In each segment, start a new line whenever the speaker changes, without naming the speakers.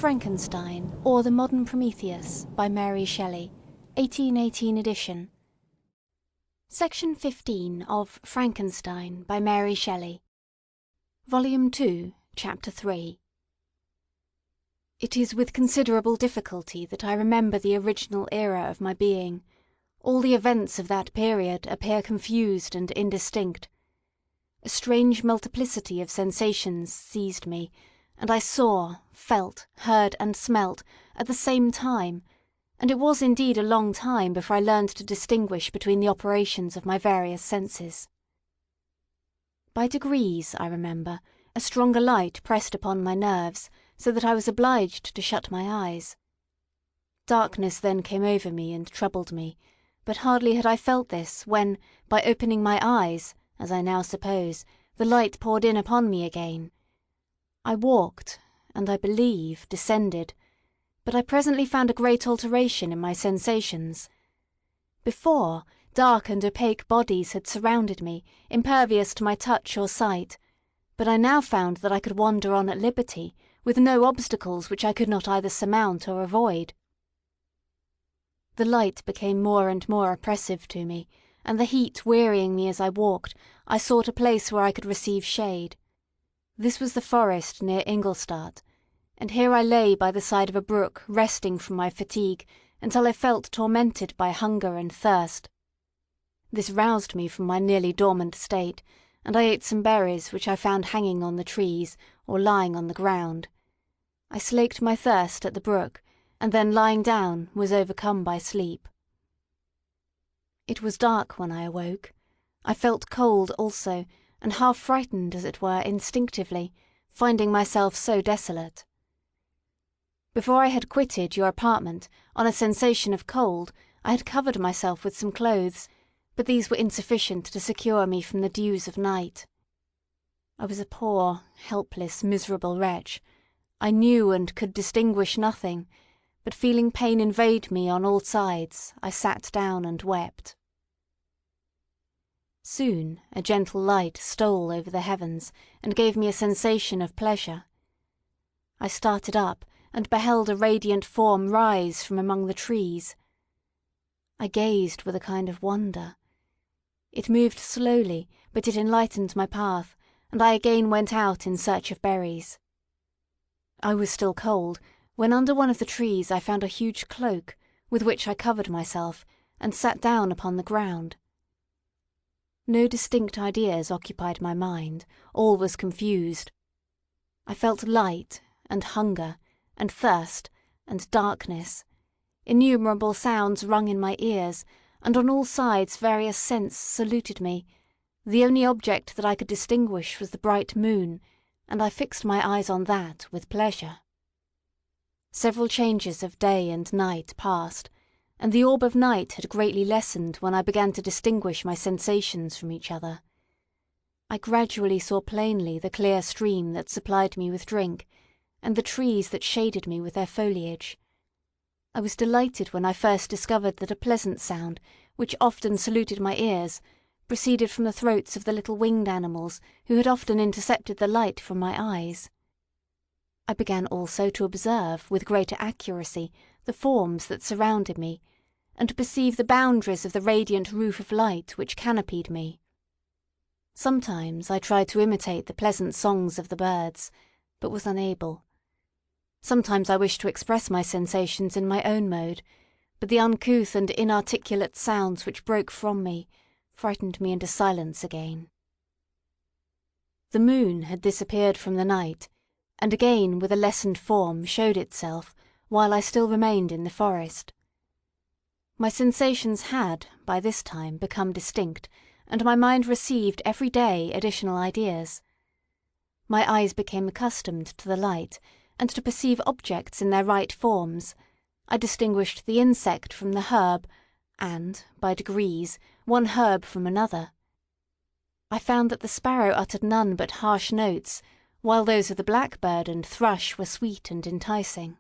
Frankenstein, or the Modern Prometheus, by Mary Shelley, 1818 edition. Section 15 of Frankenstein, by Mary Shelley. Volume 2, Chapter 3. It is with considerable difficulty that I remember the original era of my being. All the events of that period appear confused and indistinct. A strange multiplicity of sensations seized me, and I saw, felt, heard, and smelt at the same time, and it was indeed a long time before I learned to distinguish between the operations of my various senses. By degrees, I remember, a stronger light pressed upon my nerves, so that I was obliged to shut my eyes. Darkness then came over me and troubled me, but hardly had I felt this when, by opening my eyes, as I now suppose, the light poured in upon me again. I walked, and I believe descended, but I presently found a great alteration in my sensations. Before, dark and opaque bodies had surrounded me, impervious to my touch or sight, but I now found that I could wander on at liberty, with no obstacles which I could not either surmount or avoid. The light became more and more oppressive to me, and the heat wearying me as I walked, I sought a place where I could receive shade. This was the forest near Ingolstadt, and here I lay by the side of a brook, resting from my fatigue, until I felt tormented by hunger and thirst. This roused me from my nearly dormant state, and I ate some berries which I found hanging on the trees, or lying on the ground. I slaked my thirst at the brook, and then lying down was overcome by sleep. It was dark when I awoke. I felt cold also, and half frightened, as it were, instinctively, finding myself so desolate. Before I had quitted your apartment, on a sensation of cold, I had covered myself with some clothes, but these were insufficient to secure me from the dews of night. I was a poor, helpless, miserable wretch. I knew and could distinguish nothing, but feeling pain invade me on all sides, I sat down and wept. Soon a gentle light stole over the heavens, and gave me a sensation of pleasure. I started up, and beheld a radiant form rise from among the trees. I gazed with a kind of wonder. It moved slowly, but it enlightened my path, and I again went out in search of berries. I was still cold, when under one of the trees I found a huge cloak, with which I covered myself, and sat down upon the ground. No distinct ideas occupied my mind, all was confused. I felt light, and hunger, and thirst, and darkness. Innumerable sounds rung in my ears, and on all sides various scents saluted me. The only object that I could distinguish was the bright moon, and I fixed my eyes on that with pleasure. Several changes of day and night passed, and the orb of night had greatly lessened when I began to distinguish my sensations from each other. I gradually saw plainly the clear stream that supplied me with drink, and the trees that shaded me with their foliage. I was delighted when I first discovered that a pleasant sound, which often saluted my ears, proceeded from the throats of the little winged animals who had often intercepted the light from my eyes. I began also to observe, with greater accuracy, the forms that surrounded me, and to perceive the boundaries of the radiant roof of light which canopied me. Sometimes I tried to imitate the pleasant songs of the birds, but was unable. Sometimes I wished to express my sensations in my own mode, but the uncouth and inarticulate sounds which broke from me frightened me into silence again. The moon had disappeared from the night, and again with a lessened form showed itself, while I still remained in the forest. My sensations had, by this time, become distinct, and my mind received every day additional ideas. My eyes became accustomed to the light, and to perceive objects in their right forms. I distinguished the insect from the herb, and, by degrees, one herb from another. I found that the sparrow uttered none but harsh notes, while those of the blackbird and thrush were sweet and enticing.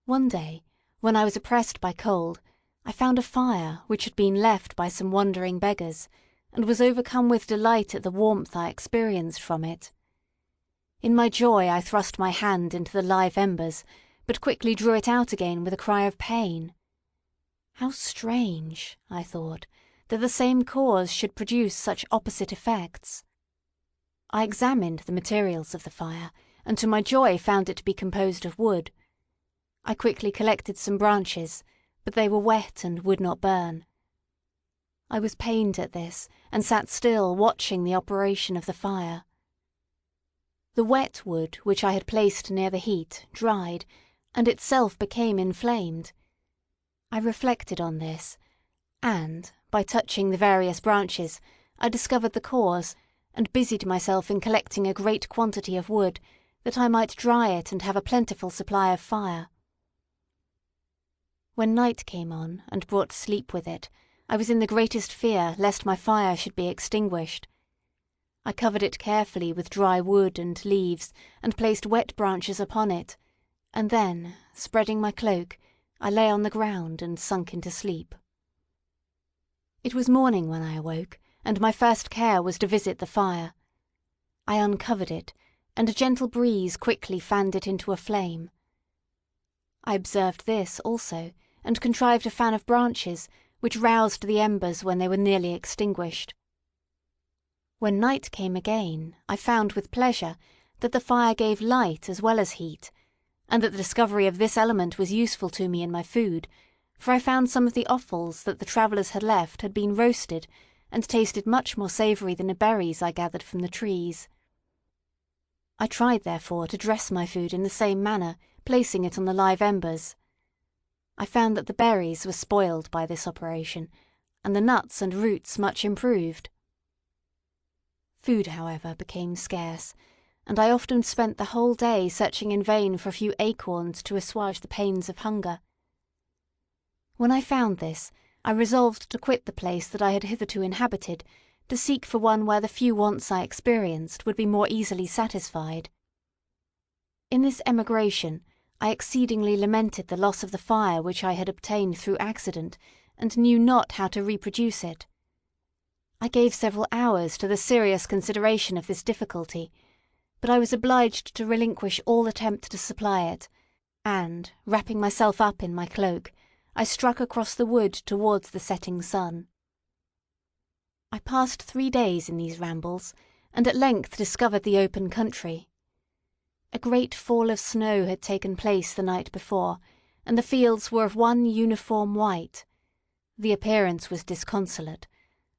One day, when I was oppressed by cold, I found a fire which had been left by some wandering beggars, and was overcome with delight at the warmth I experienced from it. In my joy I thrust my hand into the live embers, but quickly drew it out again with a cry of pain. How strange, I thought, that the same cause should produce such opposite effects. I examined the materials of the fire, and to my joy found it to be composed of wood. I quickly collected some branches, but they were wet and would not burn. I was pained at this, and sat still watching the operation of the fire. The wet wood which I had placed near the heat dried, and itself became inflamed. I reflected on this, and, by touching the various branches, I discovered the cause, and busied myself in collecting a great quantity of wood, that I might dry it and have a plentiful supply of fire. When night came on, and brought sleep with it, I was in the greatest fear lest my fire should be extinguished. I covered it carefully with dry wood and leaves, and placed wet branches upon it, and then, spreading my cloak, I lay on the ground and sunk into sleep. It was morning when I awoke, and my first care was to visit the fire. I uncovered it, and a gentle breeze quickly fanned it into a flame. I observed this also, and contrived a fan of branches, which roused the embers when they were nearly extinguished. When night came again, I found with pleasure that the fire gave light as well as heat, and that the discovery of this element was useful to me in my food, for I found some of the offals that the travellers had left had been roasted, and tasted much more savoury than the berries I gathered from the trees. I tried, therefore, to dress my food in the same manner, placing it on the live embers. I found that the berries were spoiled by this operation, and the nuts and roots much improved. Food, however, became scarce, and I often spent the whole day searching in vain for a few acorns to assuage the pains of hunger. When I found this, I resolved to quit the place that I had hitherto inhabited, to seek for one where the few wants I experienced would be more easily satisfied. In this emigration, I exceedingly lamented the loss of the fire which I had obtained through accident, and knew not how to reproduce it. I gave several hours to the serious consideration of this difficulty, but I was obliged to relinquish all attempt to supply it, and, wrapping myself up in my cloak, I struck across the wood towards the setting sun. I passed 3 days in these rambles, and at length discovered the open country. A great fall of snow had taken place the night before, and the fields were of one uniform white. The appearance was disconsolate,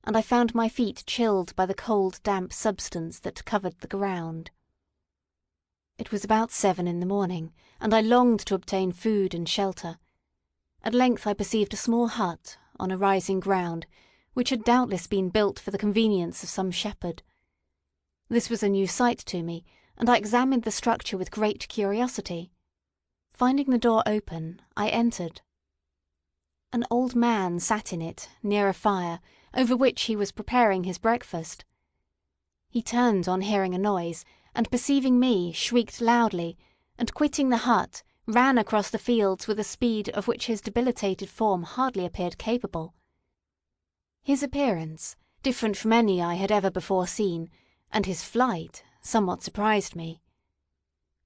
and I found my feet chilled by the cold damp substance that covered the ground. It was about 7 in the morning, and I longed to obtain food and shelter. At length I perceived a small hut, on a rising ground, which had doubtless been built for the convenience of some shepherd. This was a new sight to me, and I examined the structure with great curiosity. Finding the door open, I entered. An old man sat in it, near a fire, over which he was preparing his breakfast. He turned on hearing a noise, and perceiving me, shrieked loudly, and quitting the hut, ran across the fields with a speed of which his debilitated form hardly appeared capable. His appearance, different from any I had ever before seen, and his flight, somewhat surprised me.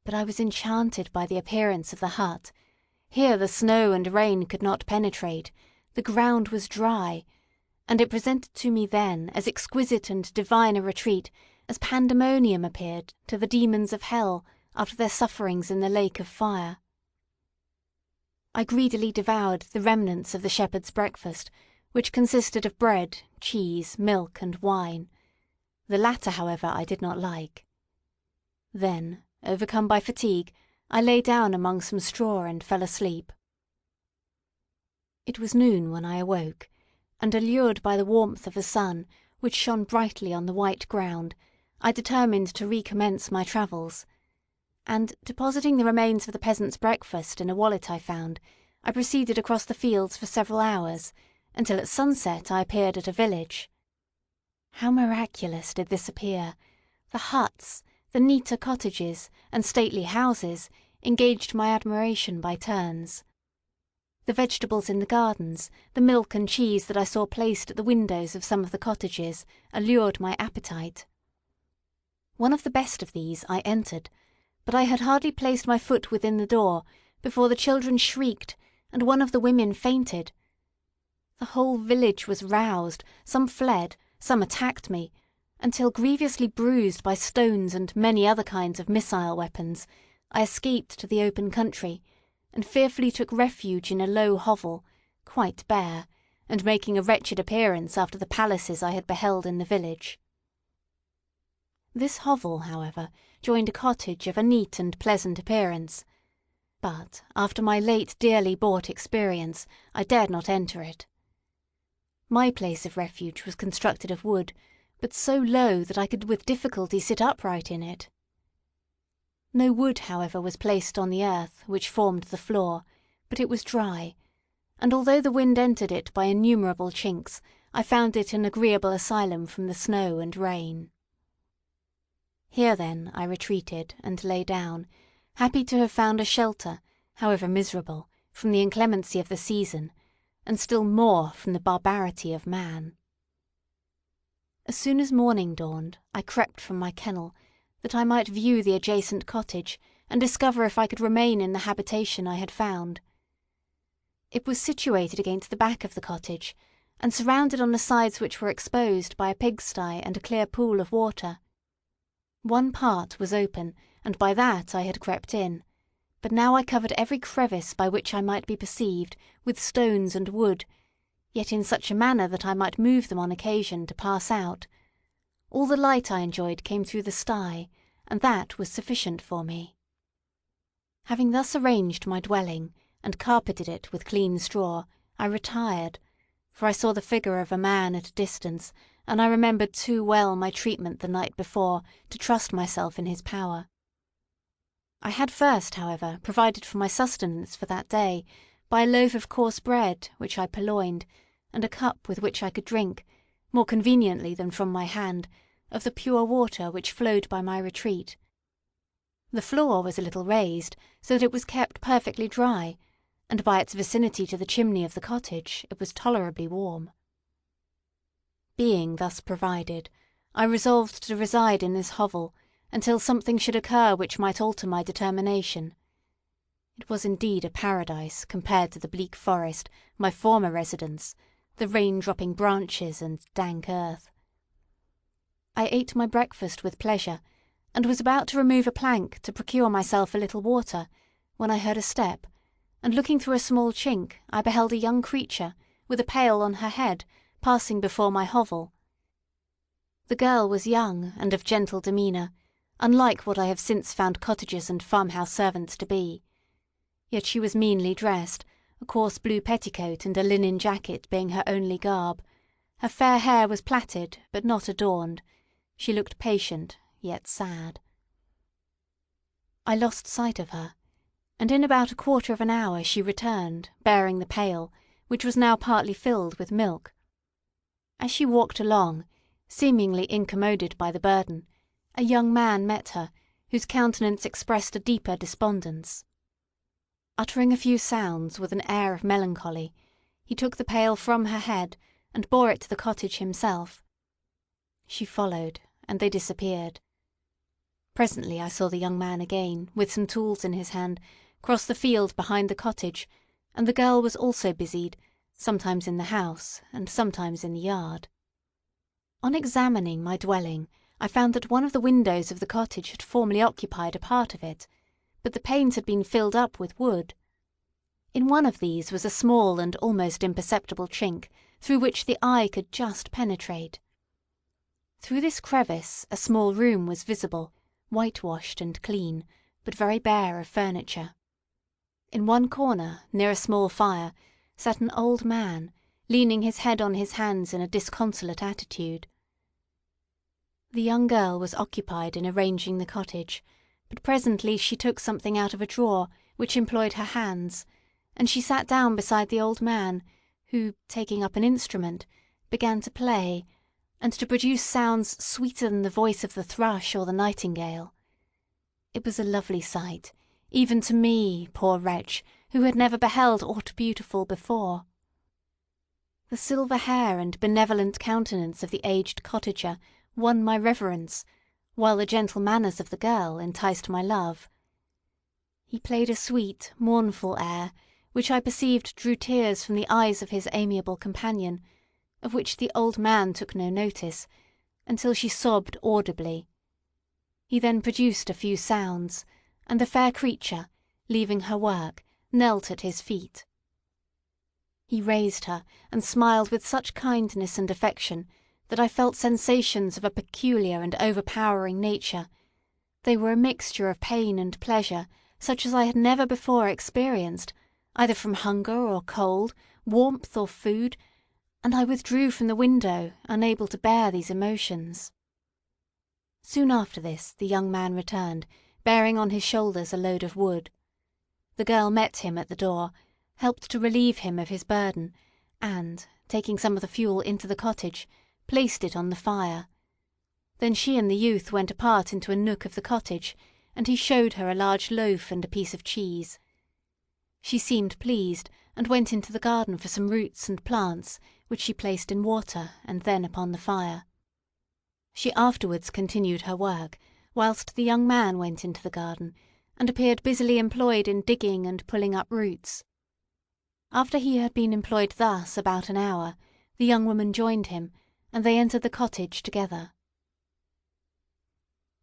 But I was enchanted by the appearance of the hut. Here the snow and rain could not penetrate, the ground was dry, and it presented to me then as exquisite and divine a retreat as pandemonium appeared to the demons of hell after their sufferings in the lake of fire. I greedily devoured the remnants of the shepherd's breakfast, which consisted of bread, cheese, milk, and wine. The latter, however, I did not like. Then, overcome by fatigue, I lay down among some straw and fell asleep. It was noon when I awoke, and allured by the warmth of the sun, which shone brightly on the white ground, I determined to recommence my travels, and, depositing the remains of the peasant's breakfast in a wallet I found, I proceeded across the fields for several hours, until at sunset I appeared at a village. How miraculous did this appear! The huts, the neater cottages, and stately houses engaged my admiration by turns. The vegetables in the gardens, the milk and cheese that I saw placed at the windows of some of the cottages, allured my appetite. One of the best of these I entered, but I had hardly placed my foot within the door before the children shrieked, and one of the women fainted. The whole village was roused, some fled, some attacked me, until, grievously bruised by stones and many other kinds of missile weapons, I escaped to the open country, and fearfully took refuge in a low hovel, quite bare, and making a wretched appearance after the palaces I had beheld in the village. This hovel, however, joined a cottage of a neat and pleasant appearance, but, after my late dearly bought experience, I dared not enter it. My place of refuge was constructed of wood, but so low that I could with difficulty sit upright in it. No wood, however, was placed on the earth which formed the floor, but it was dry, and although the wind entered it by innumerable chinks, I found it an agreeable asylum from the snow and rain. Here, then, I retreated and lay down, happy to have found a shelter, however miserable, from the inclemency of the season, and still more from the barbarity of man. As soon as morning dawned, I crept from my kennel, that I might view the adjacent cottage, and discover if I could remain in the habitation I had found. It was situated against the back of the cottage, and surrounded on the sides which were exposed by a pigsty and a clear pool of water. One part was open, and by that I had crept in, but now I covered every crevice by which I might be perceived with stones and wood, yet in such a manner that I might move them on occasion to pass out. All the light I enjoyed came through the sty, and that was sufficient for me. Having thus arranged my dwelling, and carpeted it with clean straw, I retired, for I saw the figure of a man at a distance, and I remembered too well my treatment the night before to trust myself in his power. I had first, however, provided for my sustenance for that day by a loaf of coarse bread which I purloined, and a cup with which I could drink, more conveniently than from my hand, of the pure water which flowed by my retreat. The floor was a little raised, so that it was kept perfectly dry, and by its vicinity to the chimney of the cottage it was tolerably warm. Being thus provided, I resolved to reside in this hovel until something should occur which might alter my determination. It was indeed a paradise compared to the bleak forest, my former residence, the rain-dropping branches and dank earth. I ate my breakfast with pleasure, and was about to remove a plank to procure myself a little water, when I heard a step, and looking through a small chink, I beheld a young creature, with a pail on her head, passing before my hovel. The girl was young and of gentle demeanour, unlike what I have since found cottagers and farmhouse servants to be. Yet she was meanly dressed, a coarse blue petticoat and a linen jacket being her only garb. Her fair hair was plaited, but not adorned. She looked patient, yet sad. I lost sight of her, and in about a quarter of an hour she returned, bearing the pail, which was now partly filled with milk. As she walked along, seemingly incommoded by the burden, a young man met her, whose countenance expressed a deeper despondence. Uttering a few sounds with an air of melancholy, he took the pail from her head and bore it to the cottage himself. She followed, and they disappeared. Presently I saw the young man again, with some tools in his hand, cross the field behind the cottage, and the girl was also busied, sometimes in the house and sometimes in the yard. On examining my dwelling, I found that one of the windows of the cottage had formerly occupied a part of it, but the panes had been filled up with wood. In one of these was a small and almost imperceptible chink, through which the eye could just penetrate. Through this crevice a small room was visible, whitewashed and clean, but very bare of furniture. In one corner, near a small fire, sat an old man, leaning his head on his hands in a disconsolate attitude. The young girl was occupied in arranging the cottage, but presently she took something out of a drawer which employed her hands, and she sat down beside the old man, who, taking up an instrument, began to play, and to produce sounds sweeter than the voice of the thrush or the nightingale. It was a lovely sight, even to me, poor wretch, who had never beheld aught beautiful before. The silver hair and benevolent countenance of the aged cottager won my reverence, while the gentle manners of the girl enticed my love. He played a sweet, mournful air, which I perceived drew tears from the eyes of his amiable companion, of which the old man took no notice, until she sobbed audibly. He then produced a few sounds, and the fair creature, leaving her work, knelt at his feet. He raised her, and smiled with such kindness and affection that I felt sensations of a peculiar and overpowering nature. They were a mixture of pain and pleasure, such as I had never before experienced, either from hunger or cold, warmth or food, and I withdrew from the window, unable to bear these emotions. Soon after this the young man returned, bearing on his shoulders a load of wood. The girl met him at the door, helped to relieve him of his burden, and, taking some of the fuel into the cottage, placed it on the fire. Then she and the youth went apart into a nook of the cottage, and he showed her a large loaf and a piece of cheese. She seemed pleased, and went into the garden for some roots and plants, which she placed in water and then upon the fire. She afterwards continued her work, whilst the young man went into the garden, and appeared busily employed in digging and pulling up roots. After he had been employed thus about an hour, the young woman joined him, and they entered the cottage together.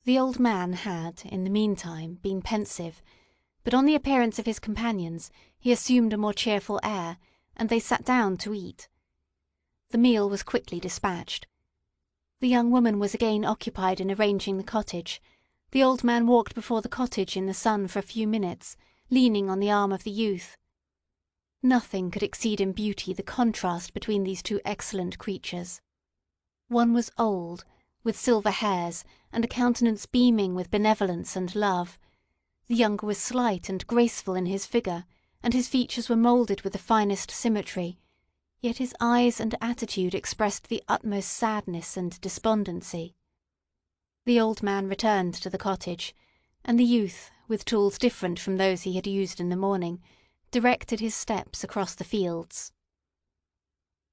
The old man had, in the meantime, been pensive, but on the appearance of his companions he assumed a more cheerful air, and they sat down to eat. The meal was quickly dispatched. The young woman was again occupied in arranging the cottage. The old man walked before the cottage in the sun for a few minutes, leaning on the arm of the youth. Nothing could exceed in beauty the contrast between these two excellent creatures. One was old, with silver hairs, and a countenance beaming with benevolence and love. The younger was slight and graceful in his figure, and his features were moulded with the finest symmetry, yet his eyes and attitude expressed the utmost sadness and despondency. The old man returned to the cottage, and the youth, with tools different from those he had used in the morning, directed his steps across the fields.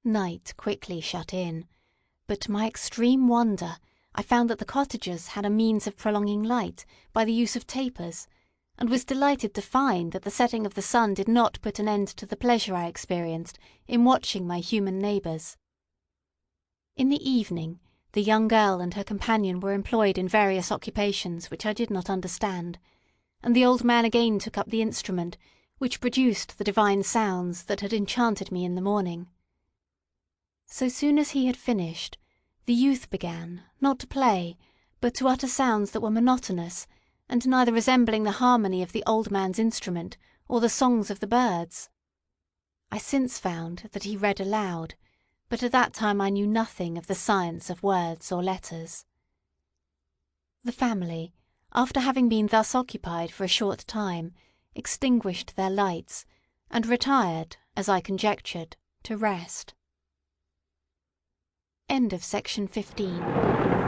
Night quickly shut in, but to my extreme wonder I found that the cottagers had a means of prolonging light by the use of tapers, and was delighted to find that the setting of the sun did not put an end to the pleasure I experienced in watching my human neighbours. In the evening, the young girl and her companion were employed in various occupations which I did not understand, and the old man again took up the instrument, which produced the divine sounds that had enchanted me in the morning. So soon as he had finished, the youth began, not to play, but to utter sounds that were monotonous, and neither resembling the harmony of the old man's instrument or the songs of the birds. I since found that he read aloud, but at that time I knew nothing of the science of words or letters. The family, after having been thus occupied for a short time, extinguished their lights, and retired, as I conjectured, to rest. End of section 15.